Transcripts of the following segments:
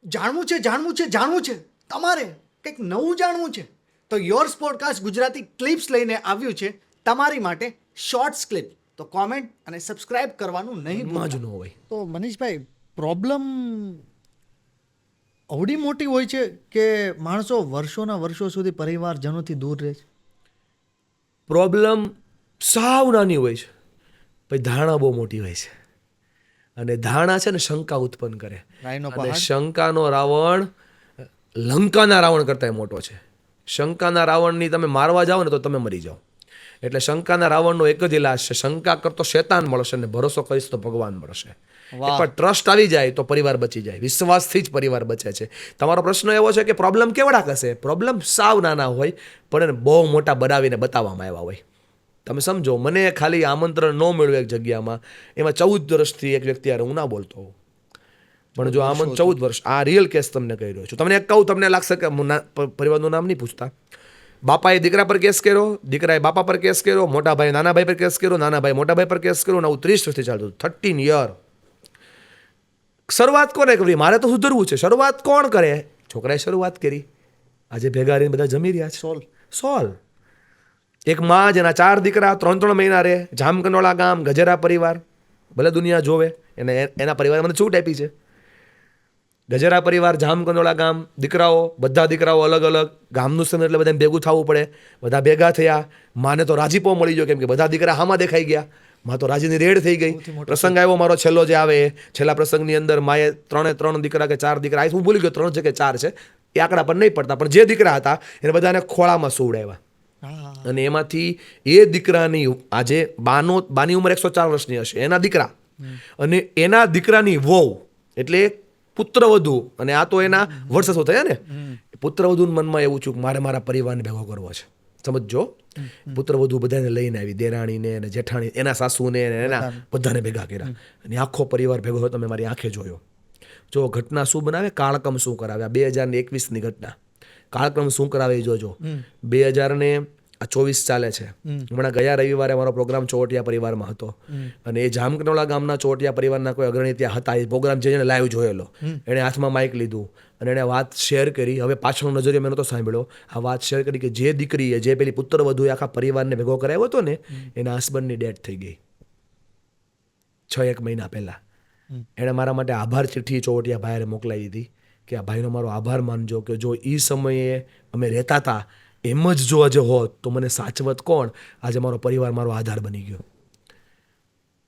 જાણવું છે તમારે કંઈક નવું જાણવું છે તો યોર્સ પોડકાસ્ટ ગુજરાતી ક્લિપ્સ લઈને આવ્યું છે તમારી માટે શોર્ટ્સ ક્લિપ. તો કોમેન્ટ અને સબસ્ક્રાઇબ કરવાનું નહીં માં જ ભૂલતા. ન હોય. તો મનીષભાઈ પ્રોબ્લેમ અવડી મોટી હોય છે કે માણસો વર્ષોના વર્ષો સુધી પરિવારજનોથી દૂર રહે છે. પ્રોબ્લેમ સાવ નાની હોય છે, પછી ધારણા બહુ મોટી હોય છે. અને ધારણા છે ને શંકા ઉત્પન્ન કરે. રાઈનો અને પહાડ. શંકાનો રાવણ લંકાના રાવણ કરતાંય મોટો છે. શંકાના રાવણની તમે મારવા જાઓ ને તો તમે મરી જાઓ. એટલે શંકાના રાવણનો એક જ ઇલાજ છે, શંકા કરતો શેતાન મળશે ને ભરોસો કરીશ તો ભગવાન મળશે. એકવાર ટ્રસ્ટ આવી જાય તો પરિવાર બચી જાય. વિશ્વાસથી જ પરિવાર બચે છે. તમારો પ્રશ્ન એવો છે કે પ્રોબ્લેમ કેવડાક હશે? પ્રોબ્લેમ સાવ નાના હોય પણ એને બહુ મોટા બનાવીને બતાવવામાં આવ્યા હોય. તમે સમજો, મને ખાલી આમંત્રણ ન મળ્યું એક જગ્યામાં, એમાં 14 વર્ષથી એક વ્યક્તિ યાર હું ના બોલતો હોઉં, પણ જો આમંત્રણ 14 વર્ષ, આ રિયલ કેસ તમને કહી રહ્યો છું. તમને એક કહું, તમને લાગશે કે પરિવારનું નામ નહીં પૂછતા. બાપાએ દીકરા પર કેસ કર્યો, દીકરાએ બાપા પર કેસ કર્યો, મોટા ભાઈ નાના ભાઈ પર કેસ કર્યો, નાના ભાઈ મોટા ભાઈ પર કેસ કર્યો. આવું 30 વર્ષથી ચાલતું, 13 યર. શરૂઆત કોને કરવી? મારે તો સુધરવું છે. શરૂઆત કોણ કરે? છોકરાએ શરૂઆત કરી. આજે ભેગા રહીને બધા જમી રહ્યા છે. સોલ એક માં જેના 4 દીકરા 3 મહિના રહે, જામકંડોળા ગામ, ગજેરા પરિવાર, ભલે દુનિયા જોવે, એને એના પરિવારે મને છૂટ આપી છે. ગજેરા પરિવાર, જામકંડોળા ગામ, દીકરાઓ, બધા દીકરાઓ અલગ અલગ, ગામનું સમય એટલે બધાને ભેગું થવું પડે. બધા ભેગા થયા. માને તો રાજીપો મળી ગયો, કેમ કે બધા દીકરા હામાં દેખાઈ ગયા. માં તો રાજીની રેડ થઈ ગઈ. પ્રસંગ આવ્યો મારો છેલ્લો જે આવે, છેલ્લા પ્રસંગની અંદર માએ 3 દીકરા કે 4 દીકરા, હું ભૂલી ગયો 3 છે કે 4 છે, એ આંકડા પર નહીં પડતા, પણ જે દીકરા હતા એને બધાને ખોળામાં સુવડાવ્યા. અને એમાંથી એ દીકરાની આજે બાની ઉંમર 104 વર્ષની હશે, એના દીકરા અને એના દીકરાની વહુ, એટલે પુત્રવધુ, અને આ તો એના વર્ષો થયા ને. પુત્રવધુના મનમાં એવું થયું કે મારે મારા પરિવારને ભેગો કરવો છે. સમજો, પુત્રવધુ બધાને લઈને આવી, દેરાણીને અને જેઠાણી, એના સાસુને એના બધાને ભેગા કર્યા. અને આખો પરિવાર ભેગો થયો. તમે મારી આંખે જોયો. જો ઘટના શું બનાવે, કાળક્રમ શું કરાવે. 2021ની ઘટના, કાળક્રમ શું કરાવે એ જોજો. 2024 ચાલે છે. હમણાં ગયા રવિવારે મારો પ્રોગ્રામ ચોવટિયા પરિવારમાં હતો, અને એ જામકંડોળા ગામના ચોવટિયા પરિવારના કોઈ અગ્રણી ત્યાં હતા. એ પ્રોગ્રામ જેને લાઈવ જોયેલો, એણે હાથમાં માઇક લીધું અને એણે વાત શેર કરી. હવે પાછળનો નજરિયો મેં નહોતો સાંભળ્યો. આ વાત શેર કરી કે જે દીકરીએ, જે પેલી પુત્રવધુએ આખા પરિવારને ભેગો કરાવ્યો હતો ને, એના હસબન્ડની ડેથ થઈ ગઈ 6-1 મહિના પહેલાં. એણે મારા માટે આભાર ચિઠ્ઠી ચોવટિયા ભાઈએ મોકલાવી હતી કે આ ભાઈનો મારો આભાર માનજો, કે જો એ સમયે અમે રહેતા હતા એમ જ જો આજે હોત તો મને સાચવત કોણ? આજે મારો પરિવાર મારો આધાર બની ગયો.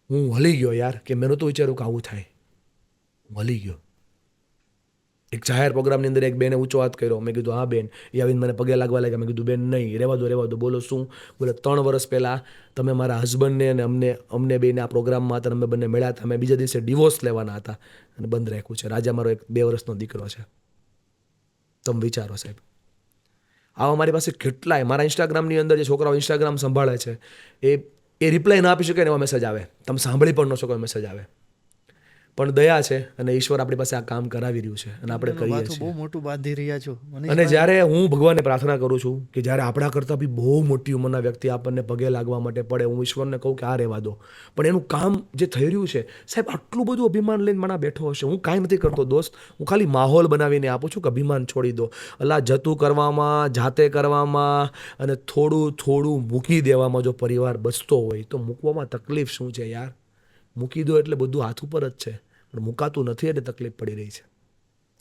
હું હલી ગયો યાર, કે મેં નહોતું વિચાર્યું કે આવું થાય. હું હલી ગયો. એક જાહેર પ્રોગ્રામની અંદર એક બેને ઊંચો હાથ કર્યો. મેં કીધું હા બેન. એ આવીને મને પગે લાગવા લાગ્યા. મેં કીધું બેન નહીં, રહેવા દો. બોલો શું? બોલે 3 વર્ષ પહેલાં તમે મારા હસબન્ડને અને અમને બેને આ પ્રોગ્રામમાં હતા, અમે બંને મળ્યા હતા. અમે બીજા દિવસે ડિવોર્સ લેવાના હતા અને બંધ રાખ્યું છે. રાજા મારો એક 2 વર્ષનો દીકરો છે. તમે વિચારો સાહેબ. આવા મારી પાસે કેટલાય, મારા ઇન્સ્ટાગ્રામની અંદર જે છોકરાઓ ઇન્સ્ટાગ્રામ સંભાળે છે એ રિપ્લાય ના આપી શકે ને એવા મેસેજ આવે. તમે સાંભળી પણ ન શકો એ મેસેજ આવે. પણ દયા છે અને ઈશ્વર આપણી પાસે આ કામ કરાવી રહ્યું છે અને આપણે કરીએ છીએ. બહુ મોટું બાંધી રહ્યા છો. અને જ્યારે હું ભગવાનને પ્રાર્થના કરું છું કે જ્યારે આપણા કરતાં બી બહુ મોટી ઉંમરના વ્યક્તિ આપણને પગે લાગવા માટે પડે, હું ઈશ્વરને કહું કે આ રહેવા દો. પણ એનું કામ જે થઈ રહ્યું છે સાહેબ, આટલું બધું અભિમાન લઈને માણા બેઠો હશે. હું કાંઈ નથી કરતો દોસ્ત, હું ખાલી માહોલ બનાવીને આપું છું કે અભિમાન છોડી દો. અલા જતું કરવામાં, જાતે કરવામાં અને થોડું મૂકી દેવામાં જો પરિવાર બચતો હોય તો મૂકવામાં તકલીફ શું છે યાર? મૂકી દો એટલે બધું હાથ ઉપર જ છે, પણ મુકાતું નથી એટલે તકલીફ પડી રહી છે.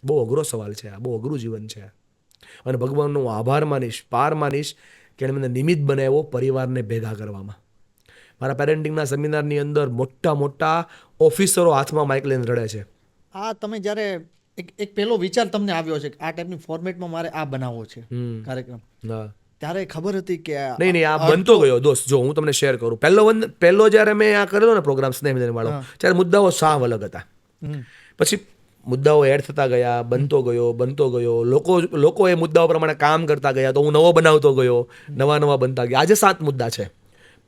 બહુ અઘરો સવાલ છે આ, બહુ અઘરું જીવન છે. અને ભગવાનનો હું આભાર માનીશ, પાર માનીશ કે એણે મને નિમિત્ત બનાવ્યો પરિવારને ભેગા કરવામાં. મારા પેરેન્ટિંગના સેમિનારની અંદર મોટા ઓફિસરો હાથમાં માઇક લઈને રડે છે. આ તમે જ્યારે એક પહેલો વિચાર તમને આવ્યો છે કે આ ટાઈપની ફોર્મેટમાં મારે આ બનાવવો છે કાર્યક્રમ, ત્યારે ખબર હતી કે નહીં આ બનતો ગયો દોસ્ત. જો હું તમને શેર કરું, પહેલો જ્યારે મેં આ કરેલો ને પ્રોગ્રામ સ્નેહમિલન વાળો, ત્યારે મુદ્દાઓ સાવ અલગ હતા. પછી મુદ્દાઓ એડ થતા ગયા, બનતો ગયો. લોકો એ મુદ્દાઓ પ્રમાણે કામ કરતા ગયા, તો હું નવો બનાવતો ગયો, નવા બનતા ગયા. આજે 7 મુદ્દા છે.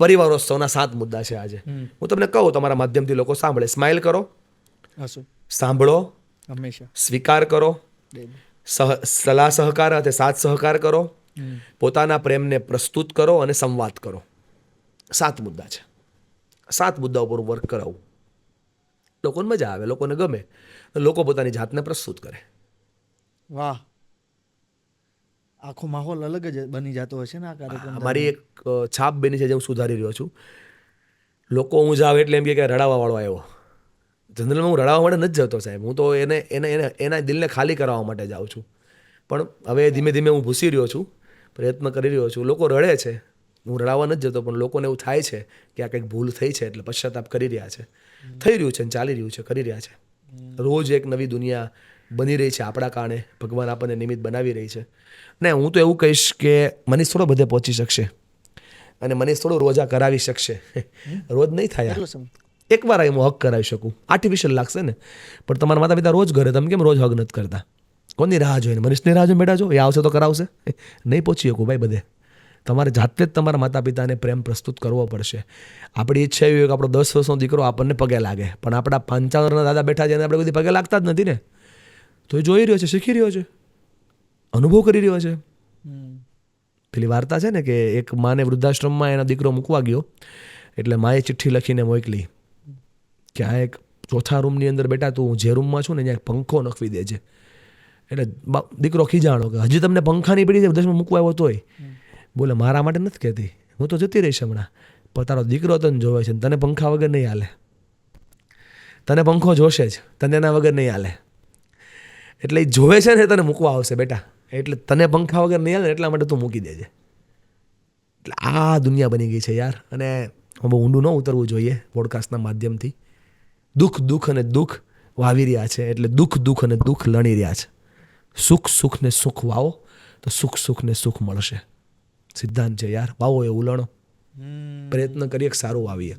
પરિવારોત્સવના 7 મુદ્દા છે આજે. હું તમને કહું, તમારા માધ્યમથી લોકો સાંભળે. સ્માઇલ કરો, સાંભળો, હંમેશા સ્વીકાર કરો, સલાહ સહકાર અને સાથ સહકાર કરો, પોતાના પ્રેમને પ્રસ્તુત કરો અને સંવાદ કરો. 7 મુદ્દા છે. 7 મુદ્દા ઉપર વર્ક કરાવું. લોકોને મજા આવે, લોકોને ગમે, લોકો પોતાની જાતને પ્રસ્તુત કરે. વાહ, આખો માહોલ અલગ જ બની જતો હશે ને આ કાર્યક્રમ મારી એક છાપ બની છે જે હું સુધારી રહ્યો છું. લોકો હું જાવ એટલે એમ કહે કે રડાવા વાળો આવ્યો. જનરલમાં હું રડાવા માટે નથી જતો સાહેબ, હું તો એને એને એને એના દિલને ખાલી કરાવવા માટે જાઉં છું. પણ હવે ધીમે ધીમે હું ભૂસી રહ્યો છું, પ્રયત્ન કરી રહ્યો છું. લોકો રડે છે, હું રડાવા નથી જતો, પણ લોકોને એવું થાય છે કે આ કંઈક ભૂલ થઈ છે એટલે પશ્ચાતાપ કરી રહ્યા છે. થઈ રહ્યું છે ને ચાલી રહ્યું છે, કરી રહ્યા છે. રોજ એક નવી દુનિયા બની રહી છે આપણા કારણે, ભગવાન આપણને નિમિત્ત બનાવી રહી છે. ને હું તો એવું કહીશ કે મનીષ થોડો બધે પહોંચી શકશે અને મનીષ થોડું રોજા કરાવી શકશે. રોજ નહીં થાય કેટલો યાર. સમય? એકવાર હું હક કરાવી શકું. આર્ટિફિશિયલ લાગશે ને, પણ તમારા માતા પિતા રોજ કરે, તમે કેમ રોજ હક નથી કરતા? કોની રાહ જોઈને? મનીષની રાહ જોઈને બેઠા છો? એ આવશે તો કરાવશે. નહીં પહોંચી શકું ભાઈ બધે. તમારે જાતે જ તમારા માતા પિતાને પ્રેમ પ્રસ્તુત કરવો પડશે. આપણી ઈચ્છા એવી હોય કે આપણો 10 વર્ષનો દીકરો આપણને પગે લાગે, પણ આપણા 55 વર્ષના દાદા બેઠા છે અને આપણે બધી પગે લાગતા જ નથી ને. તો એ જોઈ રહ્યો છે, શીખી રહ્યો છે, અનુભવ કરી રહ્યો છે. પેલી વાર્તા છે ને કે એક માને વૃદ્ધાશ્રમમાં એનો દીકરો મૂકવા ગયો, એટલે માએ ચિઠ્ઠી લખીને મોકલી કે આ એક ચોથા રૂમની અંદર બેટા તું જે રૂમમાં છું ને ત્યાં એક પંખો નખવી દેજે. એટલે દીકરો ખીજાણો કે હજી તમને પંખાની પડી છે, દસમાં મૂકવા આવ્યો તોય. બોલે મારા માટે નથી કહેતી, હું તો જતી રહીશ હમણાં, પણ તારો દીકરો તને જોવે છે, તને પંખા વગર નહીં હાલે, તને પંખો જોશે જ, તને એના વગર નહીં હાલે. એટલે એ જોવે છે ને તને મૂકવા આવશે બેટા, એટલે તને પંખા વગર નહીં હાલે એટલા માટે તું મૂકી દેજે. એટલે આ દુનિયા બની ગઈ છે યાર. અને હું બહુ ઊંડું ન ઉતરવું જોઈએ પોડકાસ્ટના માધ્યમથી. દુઃખ અને દુઃખ વાવી રહ્યા છે, એટલે દુઃખ અને દુઃખ લણી રહ્યા છે. સુખ ને સુખ વાવો તો સુખ ને સુખ મળશે. સિદ્ધાંત છે યાર, વાવો એવું લણો, પ્રયત્ન કરીએ સારું વાવીએ.